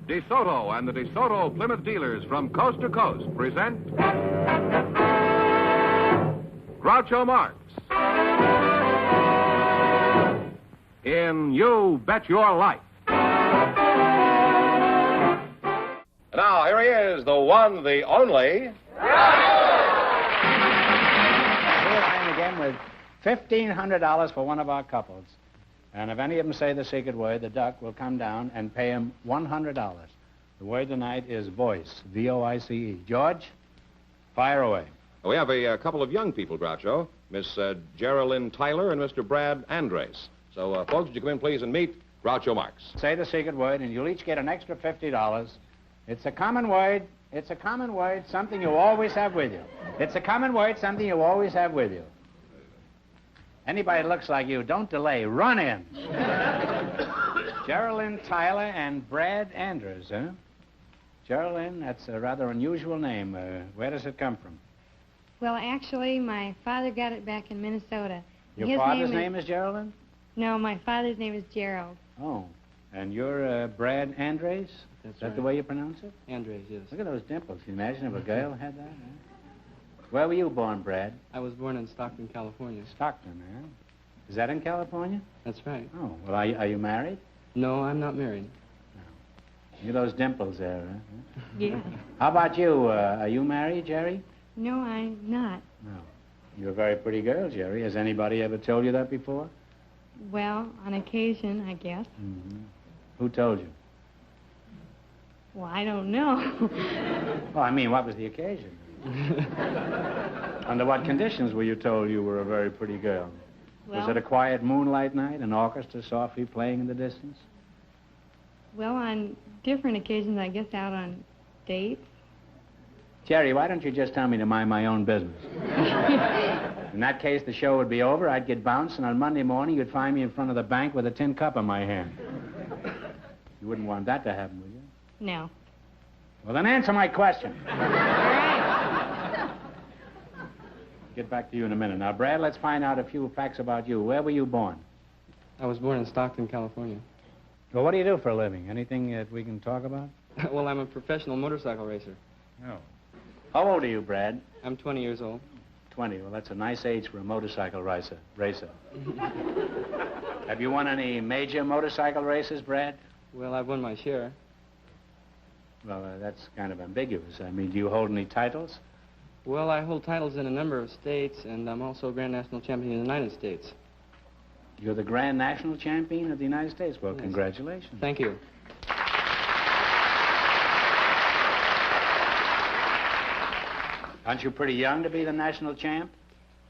DeSoto and the DeSoto Plymouth dealers from coast to coast present Groucho Marx in You Bet Your Life. Now, here he is, the one, the only. Here I am again with $1,500 for one of our couples. And if any of them say the secret word, the duck will come down and pay him $100. The word tonight is voice, V-O-I-C-E. George, fire away. We have a couple of young people, Groucho. Miss Geraldine Tyler and Mr. Brad Andres. So, folks, would you come in, please, and meet Groucho Marx. Say the secret word, and you'll each get an extra $50. It's a common word. It's a common word, something you always have with you. It's a common word, something you always have with you. Anybody that looks like you, don't delay. Run in. Geraldine Tyler and Brad Andrews, huh? Geraldine, that's a rather unusual name. Where does it come from? Well, actually, my father got it back in Minnesota. Your father's name is Geraldine? No, my father's name is Gerald. Oh, and you're Brad Andres? That's Is that right. the way you pronounce it? Andres, yes. Look at those dimples. Can you imagine if a girl had that? Huh? Where were you born, Brad? I was born in Stockton, California. Stockton, huh? Is that in California? That's right. Oh, well, are you married? No, I'm not married. Look at those dimples there, huh? Yeah. How about you? Are you married, Jerry? No, I'm not. No. You're a very pretty girl, Jerry. Has anybody ever told you that before? Well, on occasion, I guess. Mm-hmm. Who told you? Well, I don't know. Well, I mean, what was the occasion? Under what conditions were you told you were a very pretty girl? Well, Was it a quiet moonlight night, an orchestra softly playing in the distance? well, on different occasions, I guess out on dates. Jerry, why don't you just tell me to mind my own business? In that case, the show would be over, I'd get bounced, and on Monday morning, you'd find me in front of the bank with a tin cup in my hand. You wouldn't want that to happen, would you? No. Well, then answer my question. All right. Get back to you in a minute. Now, Brad, let's find out a few facts about you. Where were you born? I was born in Stockton, California. Well, what do you do for a living? Anything that we can talk about? Well, I'm a professional motorcycle racer. No. How old are you, Brad? I'm 20 years old. 20. Well, that's a nice age for a motorcycle racer. Have you won any major motorcycle races, Brad? Well, I've won my share. Well, that's kind of ambiguous. I mean, do you hold any titles? Well, I hold titles in a number of states, and I'm also Grand National Champion in the United States. You're the Grand National Champion of the United States. Well, Yes. Congratulations. Thank you. Aren't you pretty young to be the national champ?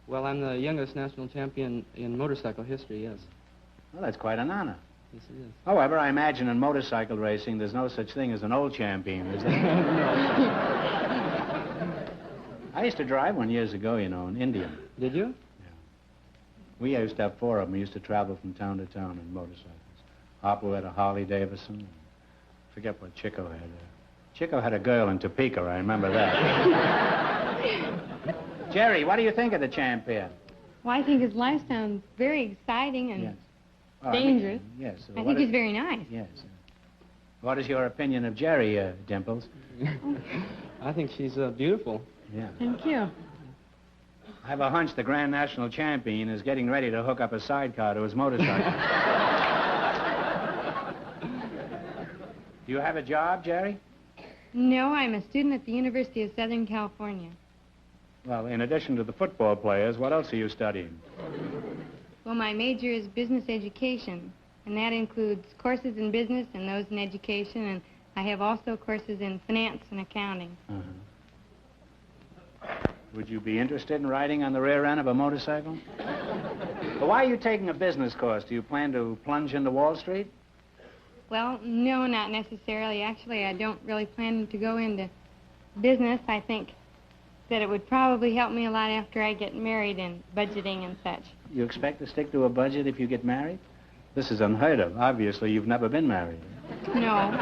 Well, I'm the youngest national champion in motorcycle history, yes. Well, that's quite an honor. Yes, it is. However, I imagine in motorcycle racing, there's no such thing as an old champion, is there? I used to drive one years ago, you know, an Indian. Did you? We used to have 4 of them. We used to travel from town to town in motorcycles. Hopper had a Harley Davidson. I forget what Chico had. Chico had a girl in Topeka, I remember that. Jerry, what do you think of the champ here? Well, I think his life sounds very exciting and Yes. Well, dangerous. Yes. I think he's very nice. Yes. What is your opinion of Jerry, Dimples? I think she's beautiful. Yeah. Thank you. I have a hunch the Grand National Champion is getting ready to hook up a sidecar to his motorcycle. Do you have a job, Jerry? No, I'm a student at the University of Southern California. Well, in addition to the football players, what else are you studying? Well, my major is business education, and that includes courses in business and those in education, and I have also courses in finance and accounting. Uh-huh. Would you be interested in riding on the rear end of a motorcycle? Well, why are you taking a business course? Do you plan to plunge into Wall Street? Well, no, not necessarily. Actually, I don't really plan to go into business. I think that it would probably help me a lot after I get married in budgeting and such. You expect to stick to a budget if you get married? This is unheard of. Obviously, you've never been married. No.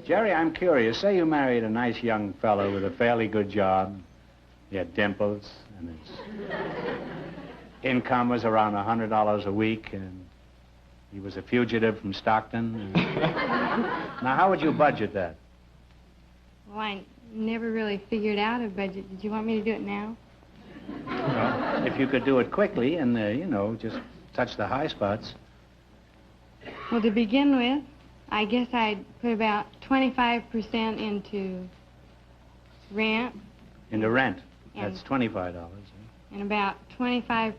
Jerry, I'm curious. Say you married a nice young fellow with a fairly good job. He had dimples, and his income was around $100 a week, and He was a fugitive from Stockton. Now, how would you budget that? Well, I never really figured out a budget. Did you want me to do it now? Well, if you could do it quickly and, just touch the high spots. Well, to begin with, I guess I'd put about 25% into rent. Into rent. And- That's $25. And about 25%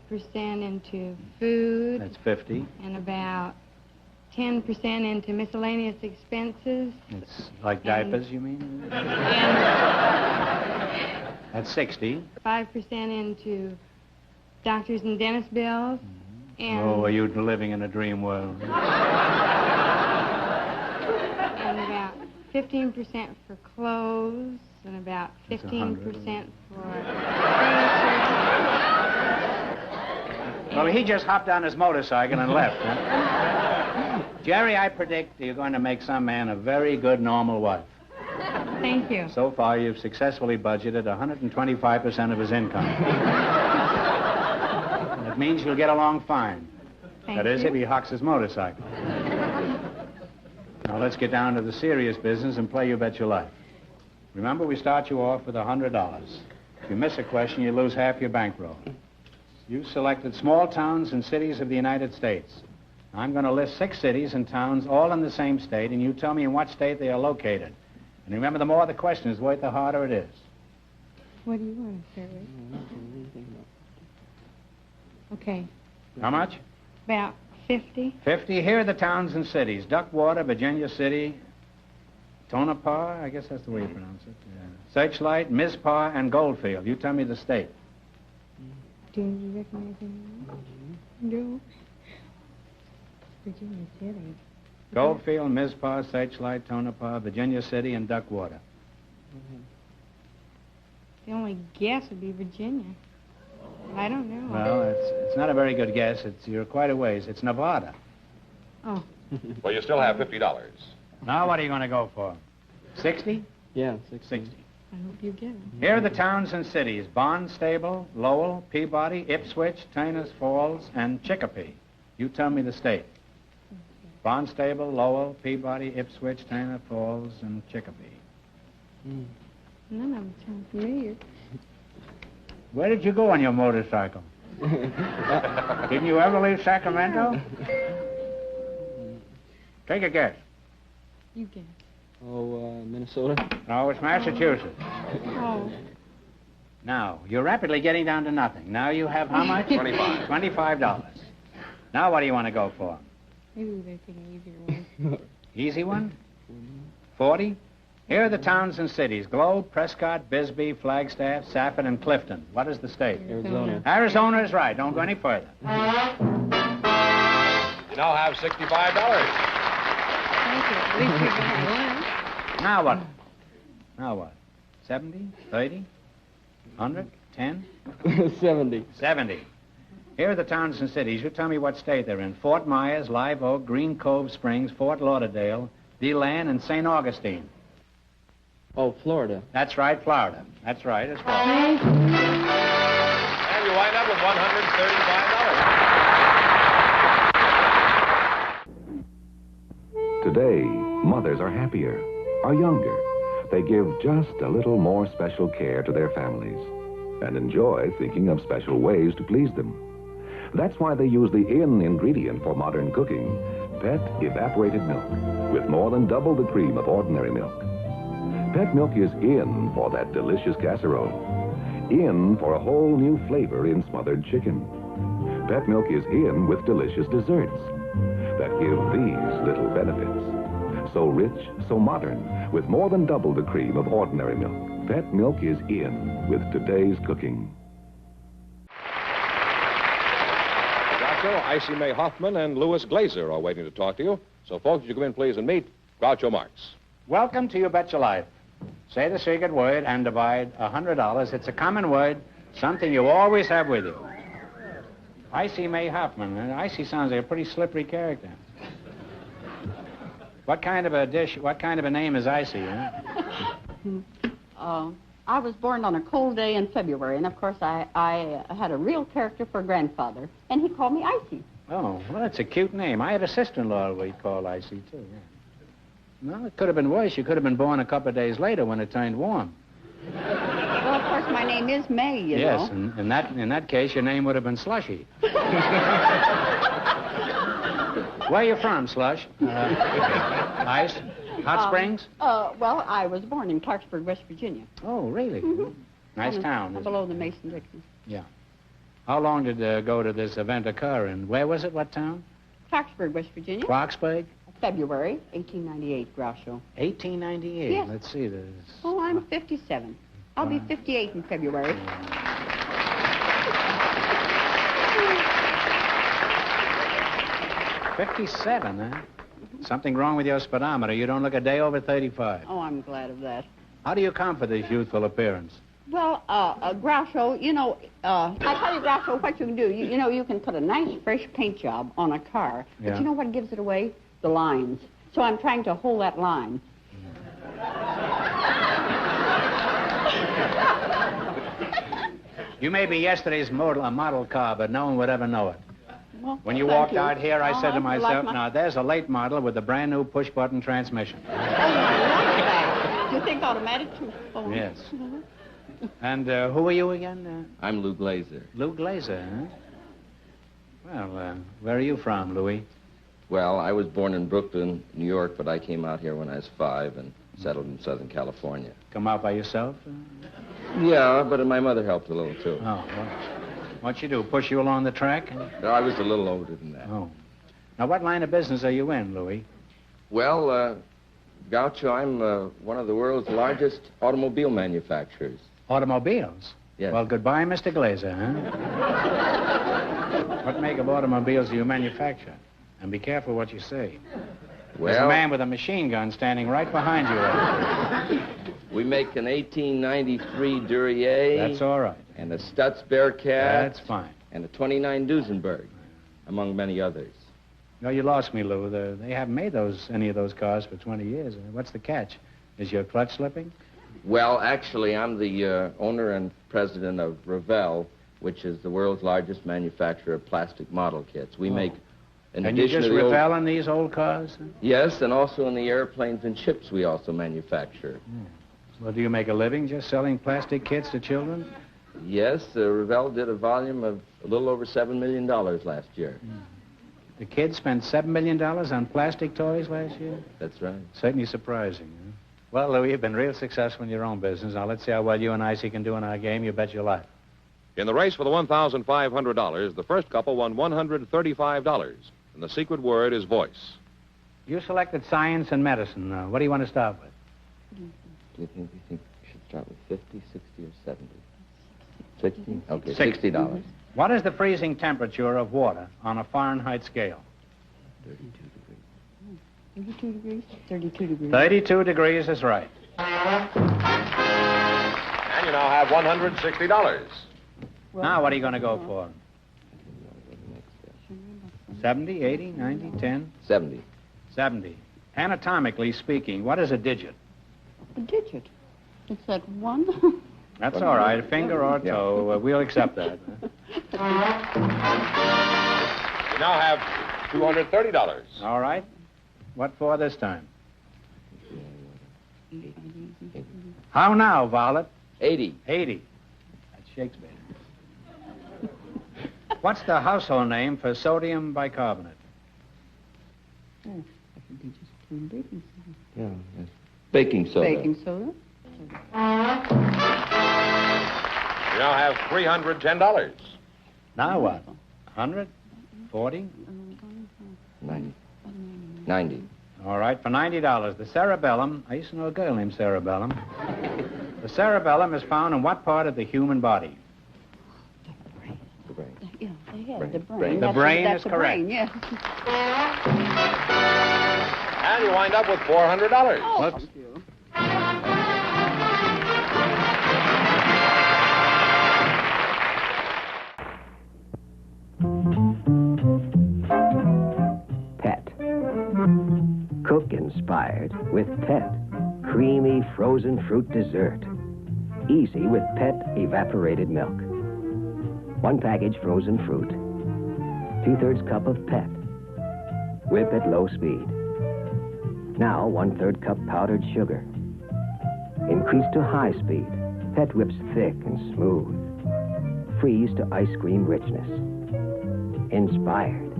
into food. That's $50. And about 10% into miscellaneous expenses. It's like diapers, you mean? And That's $60. 5% into doctors and dentist bills. And, Oh, are you living in a dream world? and about 15% for clothes. And about That's 15% for Well, he just hopped on his motorcycle and left, huh? Jerry, I predict you're going to make some man a very good normal wife. Thank you. So far, you've successfully budgeted 125% of his income. That means you'll get along fine. Thank That is, you. if he hocks his motorcycle. Now, let's get down to the serious business and play You Bet Your Life. Remember, we start you off with $100. If you miss a question, you lose half your bankroll. You selected small towns and cities of the United States. I'm going to list 6 cities and towns all in the same state, and you tell me in what state they are located. And remember, the more the question is worth, the harder it is. What do you want to start with? Okay. How much? About 50. 50. Here are the towns and cities. Duckwater, Virginia City, Tonopah, I guess that's the way you pronounce it. Yeah. Searchlight, Mizpah, and Goldfield. You tell me the state. Do you recognize anyone? No. Virginia City. Goldfield, Mizpah, Searchlight, Tonopah, Virginia City, and Duckwater. The only guess would be Virginia. I don't know. Well, it's not a very good guess. You're quite a ways. It's Nevada. Oh. Well, you still have $50. Now what are you going to go for? 60? Yeah, 60. I hope you get it. Here are the towns and cities. Barnstable, Lowell, Peabody, Ipswich, Tainer's Falls, and Chicopee. You tell me the state. Barnstable, Lowell, Peabody, Ipswich, Tainer Falls, and Chicopee. None of them sound familiar. Where did you go on your motorcycle? Didn't you ever leave Sacramento? Take a guess. You guess. Oh, Minnesota. No, it's Massachusetts. Oh. Now, you're rapidly getting down to nothing. Now you have how much? 25. $25. Now what do you want to go for? Maybe we better take an easier one. Easy one? 40? Here are the towns and cities. Globe, Prescott, Bisbee, Flagstaff, Safford, and Clifton. What is the state? Arizona. Arizona is right. Don't go any further. You now have $65. Thank you. At least you got one. Now what? Now what? 70? 30? 100? 10? 70. 70. Here are the towns and cities. You tell me what state they're in. Fort Myers, Live Oak, Green Cove Springs, Fort Lauderdale, DeLand, and St. Augustine. Oh, Florida. That's right, Florida. That's right, as well. Thank you. And you wind up with $135. Today, mothers are happier, are younger. They give just a little more special care to their families and enjoy thinking of special ways to please them. That's why they use the in ingredient for modern cooking, Pet evaporated milk, with more than double the cream of ordinary milk. Pet milk is in for that delicious casserole, in for a whole new flavor in smothered chicken. Pet milk is in with delicious desserts that give these little benefits. So rich, so modern, with more than double the cream of ordinary milk. Pet milk is in with today's cooking. Groucho, Icy May Hoffman, and Louis Glazer are waiting to talk to you. So, folks, would you come in, please, and meet Groucho Marx. Welcome to You Bet Your Life. Say the secret word and divide $100. It's a common word, something you always have with you. Icy May Hoffman. Icy sounds like a pretty slippery character. What kind of a dish, what kind of a name is Icy, huh? I was born on a cold day in February, and of course I had a real character for grandfather, and he called me Icy. Oh, well, that's a cute name. I had a sister-in-law we called Icy, too, yeah. No, it could have been worse. You could have been born a couple of days later when it turned warm. Well, of course, my name is May, you know. Yes, and in that case, your name would have been Slushy. Where are you from, Slush? Ice? Hot Springs? Well, I was born in Clarksburg, West Virginia. Oh, really? Mm-hmm. Nice town. Below the Mason-Dixon. Yeah. How long did go to this event occur, and where was it? What town? Clarksburg, West Virginia. Clarksburg? February 1898, Groucho. 1898. Yes. Let's see this. Oh, I'm 57. I'll be 58 in February. 57, huh? Something wrong with your speedometer. You don't look a day over 35. Oh, I'm glad of that. How do you account for this youthful appearance? Well, Groucho, you know, I tell you, Groucho, what you can do. You know, you can put a nice, fresh paint job on a car. Yeah. But you know what gives it away? The lines. So I'm trying to hold that line. You may be yesterday's model car, but no one would ever know it. Well, When you thank walked you. out here, I said to you myself, like now there's a late model with a brand new push-button transmission. Oh, I love that. Do you think automatic too? Oh. Yes. And who are you again? I'm Lou Glazer. Lou Glazer, huh? Well, where are you from, Louis? Well, I was born in Brooklyn, New York, but I came out here when I was 5 and settled in Southern California. Come out by yourself? Yeah, but my mother helped a little, too. Oh, well, what'd you do, push you along the track? No, I was a little older than that. Oh. Now, what line of business are you in, Louis? Well, Groucho, I'm one of the world's largest automobile manufacturers. Automobiles? Yes. Well, goodbye, Mr. Glazer, huh? What make of automobiles do you manufacture? And be careful what you say. There's a Well, man with a machine gun standing right behind you. we make an 1893 Duryea. That's all right. And a Stutz Bearcat. That's fine. And a 29 Duesenberg, among many others. No, you lost me, Lou. They haven't made any of those cars for 20 years. What's the catch? Is your clutch slipping? Well, actually, I'm the owner and president of Revell, which is the world's largest manufacturer of plastic model kits. We make, in And you addition just to the revel in these old cars? Huh? Yes, and also in the airplanes and ships we also manufacture. Well, do you make a living just selling plastic kits to children? Yes, Revell did a volume of a little over $7 million last year. The kids spent $7 million on plastic toys last year? That's right. Certainly surprising. Huh? Well, Louis, you've been real successful in your own business. Now, let's see how well you and Icy can do in our game. You bet your life. In the race for the $1,500, the first couple won $135, and the secret word is voice. You selected science and medicine. What do you want to start with? Do you think we should start with 50, 60, or 70? 60? Okay, 60. $60. What is the freezing temperature of water on a Fahrenheit scale? 32 degrees? 32 degrees. 32 degrees is right. And you now have $160. Now, what are you going to go for? 70, 80, 90, 10? 70. 70. Anatomically speaking, what is a digit? A digit. It's that one. That's all right, a finger or a toe. We'll accept that. You now have $230. All right. What for this time? How now, Violet? 80. 80. That's Shakespeare. What's the household name for sodium bicarbonate? Oh, I think they just put in baking soda. Yeah, yes. Baking soda. Baking soda. You now have $310. Now what? 100? 40? 90. 90. All right, for $90. The cerebellum, I used to know a girl named Cerebellum. The cerebellum is found in what part of the human body? The brain. Yeah, they had Brain. the brain. Brain. The That's brain that's is the correct. Brain, yes. And you wind up with $400. Oh, Whoops. thank you. Pet. Cook inspired with Pet. Creamy frozen fruit dessert. Easy with Pet evaporated milk. One package frozen fruit. 2/3 cup of Pet. Whip at low speed. Now 1/3 cup powdered sugar. Increase to high speed. Pet whips thick and smooth. Freeze to ice cream richness. Inspired.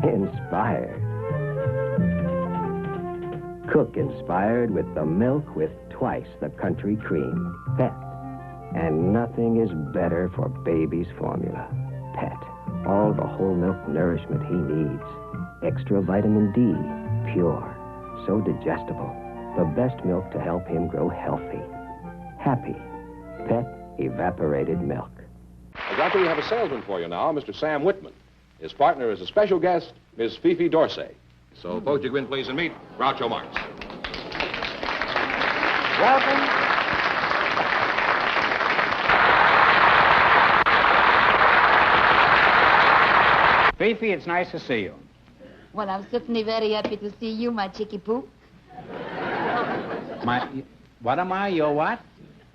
Inspired. Cook inspired with the milk with twice the country cream. Pet. And nothing is better for baby's formula. Pet. All the whole milk nourishment he needs. Extra vitamin D. Pure. So digestible. The best milk to help him grow healthy. Happy. Pet evaporated milk. Groucho, we have a salesman for you now, Mr. Sam Whitman. His partner is a special guest, Miss Fifi Dorsey. So, folks, you come in, please, and meet Groucho Marx. Welcome. Fifi, it's nice to see you. Well, I'm certainly very happy to see you, my chickie poo. What am I? Your what?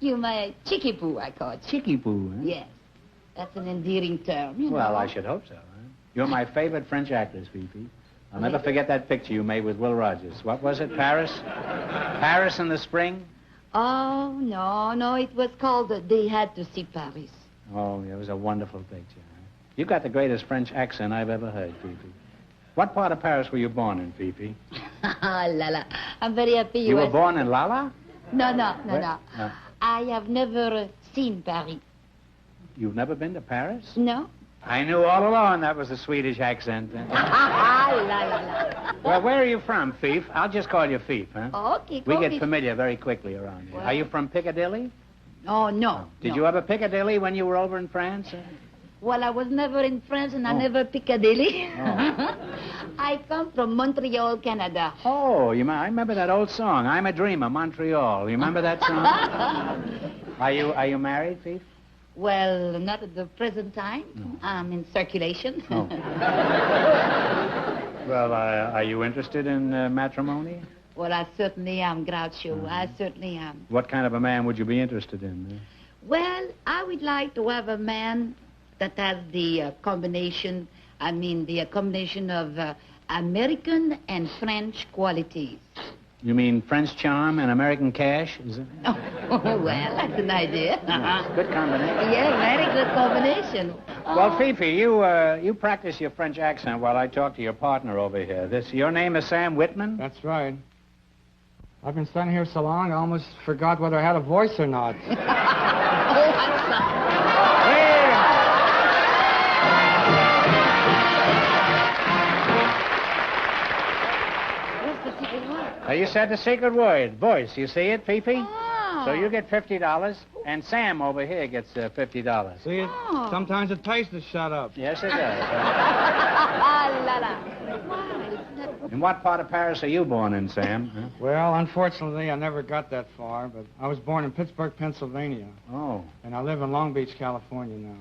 You, my chickie poo, I call it. Chickie poo, huh? Yes. That's an endearing term, you know. Well, I should hope so. Huh? You're my favorite French actress, Fifi. I'll never forget that picture you made with Will Rogers. What was it, Paris? Paris in the spring? Oh, no, it was called They Had to See Paris. Oh, it was a wonderful picture. Huh? You got the greatest French accent I've ever heard, Fifi. What part of Paris were you born in, Fifi? Lala. I'm very happy you were born in Lala? No. No. I have never seen Paris. You've never been to Paris? No. I knew all along that was a Swedish accent. Well, where are you from, Fief? I'll just call you Fief, huh? Okay, we get familiar very quickly around here. Well. Are you from Piccadilly? Oh, no. Did you ever Piccadilly when you were over in France? Well, I was never in France and I never Piccadilly. Oh. I come from Montreal, Canada. Oh, I remember that old song, I'm a Dreamer, Montreal. You remember that song? Are you married, Fief? Well, not at the present time. No. I'm in circulation. Oh. Well, are you interested in matrimony? Well, I certainly am, Groucho. I certainly am. What kind of a man would you be interested in? Well, I would like to have a man that has the combination of American and French qualities. You mean French charm and American cash? Is it? Oh, well, that's an idea. Good combination. Yeah, very good combination. Well, Fifi, you practice your French accent while I talk to your partner over here. Your name is Sam Whitman? That's right. I've been standing here so long, I almost forgot whether I had a voice or not. You said the secret word, voice. You see it, Fifi? Oh. So you get $50, and Sam over here gets $50. See it? Oh. Sometimes it pays to shut up. Yes, it does. La la. In what part of Paris are you born in, Sam? Huh? Well, unfortunately, I never got that far, but I was born in Pittsburgh, Pennsylvania. Oh. And I live in Long Beach, California now.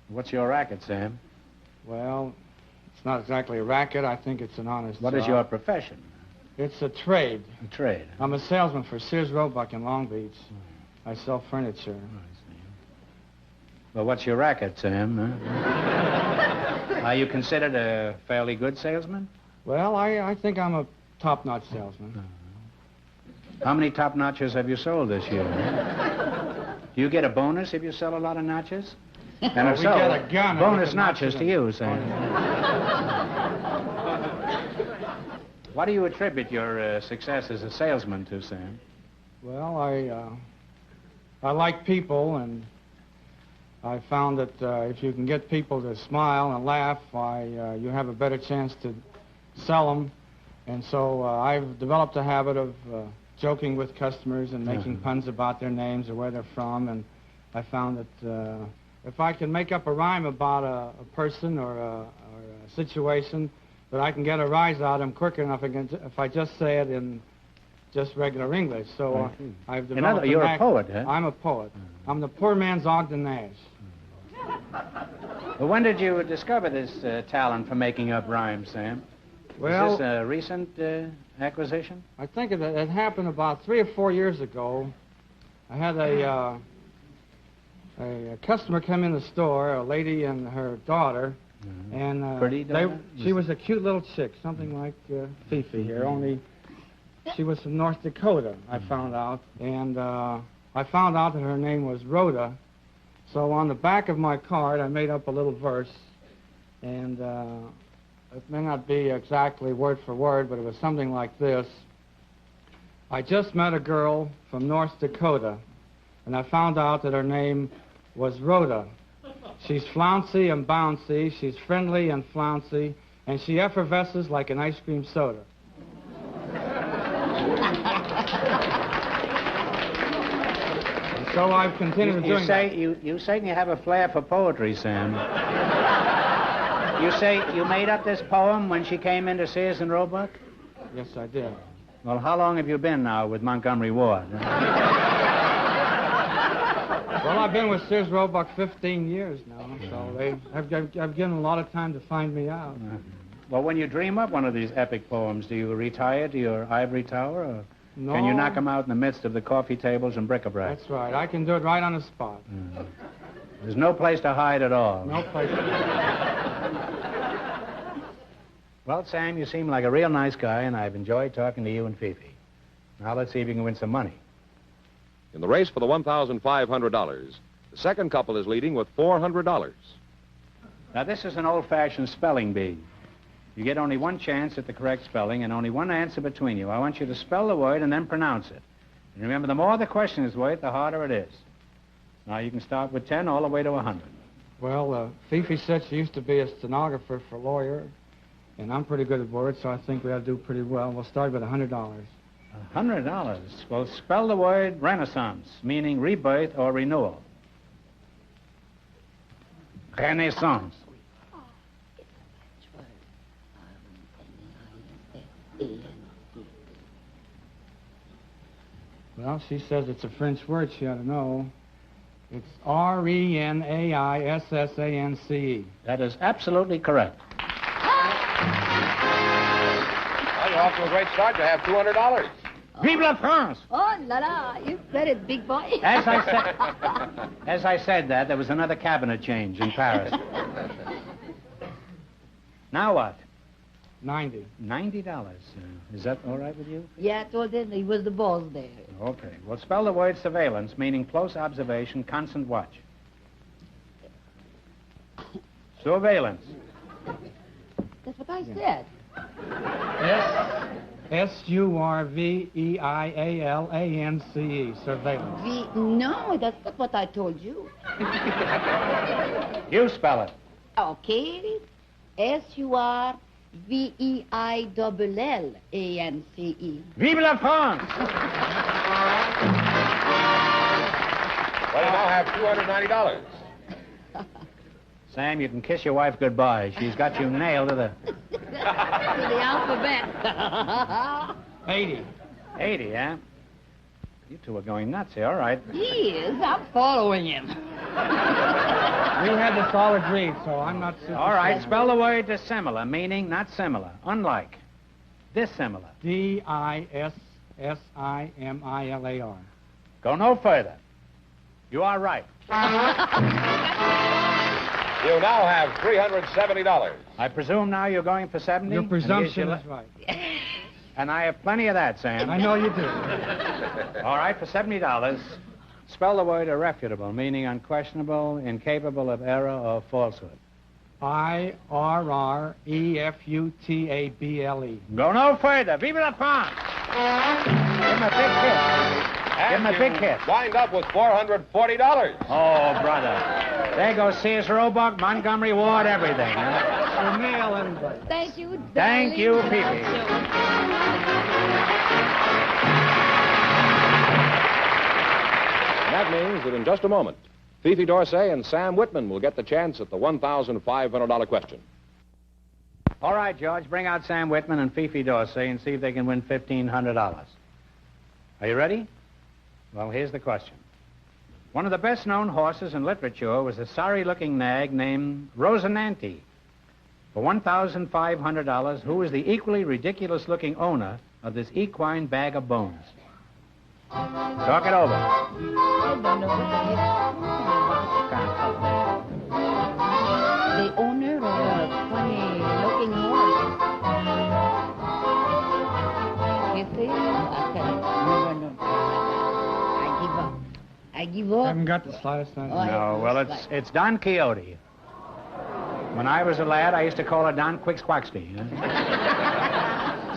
What's your racket, Sam? Well, it's not exactly a racket. I think it's an honest What job. is your profession? It's a trade. A trade. I'm a salesman for Sears Roebuck in Long Beach. I sell furniture. Well, what's your racket, Sam? Huh? Are you considered a fairly good salesman? Well, I think I'm a top-notch salesman. How many top notches have you sold this year? Do you get a bonus if you sell a lot of notches? And if we so, get a gun. bonus notches to you, Sam. What do you attribute your success as a salesman to, Sam? Well, I like people, and I found that if you can get people to smile and laugh, you have a better chance to sell them. And so I've developed a habit of joking with customers and making puns about their names or where they're from. And I found that if I can make up a rhyme about a person or a situation, that I can get a rise out of them quick enough if I just say it in just regular English. So I've developed You're a poet, huh? I'm a poet. I'm the poor man's Ogden Nash. Well, when did you discover this talent for making up rhymes, Sam? Well, is this a recent acquisition? I think it happened about 3 or 4 years ago. I had a a customer came in the store, a lady and her daughter, and Pretty daughter? she was a cute little chick, something like Fifi here, only she was from North Dakota, I found out, and I found out that her name was Rhoda. So on the back of my card, I made up a little verse, and it may not be exactly word for word, but it was something like this. I just met a girl from North Dakota, and I found out that her name was Rhoda. She's flouncy and bouncy, she's friendly and flouncy, and she effervesces like an ice cream soda. So I've continued doing that. You certainly have a flair for poetry, Sam. You say you made up this poem when she came in to see us in Roebuck? Yes, I did. Well, how long have you been now with Montgomery Ward? Well, I've been with Sears Roebuck 15 years now, so I've given a lot of time to find me out. Well, when you dream up one of these epic poems, do you retire to your ivory tower, or No. can you knock them out in the midst of the coffee tables and bric-a-brac? That's right. I can do it right on the spot. There's no place to hide at all. No place. Well, Sam, you seem like a real nice guy, and I've enjoyed talking to you and Fifi. Now let's see if you can win some money. In the race for the $1,500, the second couple is leading with $400. Now, this is an old-fashioned spelling bee. You get only one chance at the correct spelling and only one answer between you. I want you to spell the word and then pronounce it. And remember, the more the question is worth, the harder it is. Now, you can start with 10 all the way to 100. Well, Fifi said she used to be a stenographer for a lawyer, and I'm pretty good at words, so I think we ought to do pretty well. We'll start with $100. $100. Well, spell the word Renaissance, meaning rebirth or renewal. Renaissance. Well, she says it's a French word. She ought to know. It's R-E-N-A-I-S-S-A-N-C-E. That is absolutely correct. Well, you're off to a great start. You have $200. Vive la France! Oh, la la, you said it, big boy. As I said that, there was another cabinet change in Paris. Now what? 90. $90. Is that all right with you? Yeah, I told him he was the boss there. Okay. Well, spell the word surveillance, meaning close observation, constant watch. Surveillance. That's what I said. S-U-R-V-E-I-A-L-A-N-C-E, surveillance. No, that's not what I told you. You spell it. Okay, S-U-R-V-E-I-L-L-A-N-C-E. Vive la France! Well, you now have $290. Sam, you can kiss your wife goodbye. She's got you nailed to the... To the alphabet. 80. 80, yeah? You two are going nuts here. All right. He is. I'm following him. We had this all agreed, so I'm not... All right, spell the word dissimilar, meaning not similar, unlike. Dissimilar. D-I-S-S-I-M-I-L-A-R. Go no further. You are right. You now have $370. I presume now you're going for 70? Your presumption And is right. And I have plenty of that, Sam. I know you do. All right, for $70, spell the word irrefutable, meaning unquestionable, incapable of error or falsehood. I-R-R-E-F-U-T-A-B-L-E. Go no further. Vive la France! Give him a big kiss. Give him a big kiss. Wind up with $440. Oh, brother. There goes Sears Roebuck, Montgomery Ward, everything. Huh? Nail everybody. Thank you, darling. Thank you, Fifi. That means that in just a moment, Fifi Dorsey and Sam Whitman will get the chance at the $1,500 question. All right, George, bring out Sam Whitman and Fifi Dorsey and see if they can win $1,500. Are you ready? Well, here's the question. One of the best-known horses in literature was a sorry-looking nag named Rosinante. For $1,500, who is the equally ridiculous-looking owner of this equine bag of bones? Talk it over. I don't know what the heck. The owner of a funny-looking horse. You see? I tell you. No. I give up. I give up. I haven't got the slightest idea. No, well, it's Don Quixote. When I was a lad, I used to call it Don Quixquaxty. You know?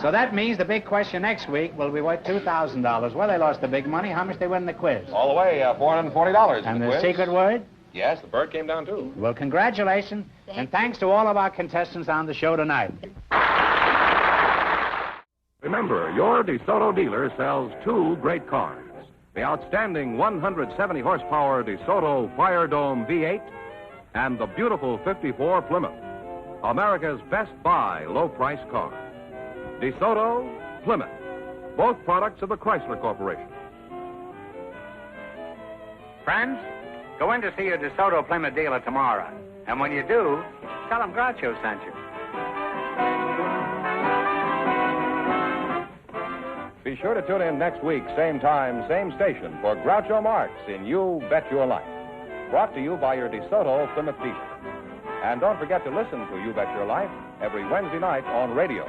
So that means the big question next week will be worth $2,000. Well, they lost the big money. How much they win in the quiz? All the way, $440 And in the quiz. secret word? Yes, the bird came down, too. Well, congratulations, and thanks to all of our contestants on the show tonight. Remember, your DeSoto dealer sells two great cars. The outstanding 170 horsepower DeSoto Fire Dome V8 and the beautiful 54 Plymouth. America's best buy low-price car. DeSoto, Plymouth, both products of the Chrysler Corporation. Friends, go in to see your DeSoto Plymouth dealer tomorrow. And when you do, tell them Groucho sent you. Be sure to tune in next week, same time, same station, for Groucho Marx in You Bet Your Life. Brought to you by your DeSoto Plymouth dealer. And don't forget to listen to You Bet Your Life every Wednesday night on radio.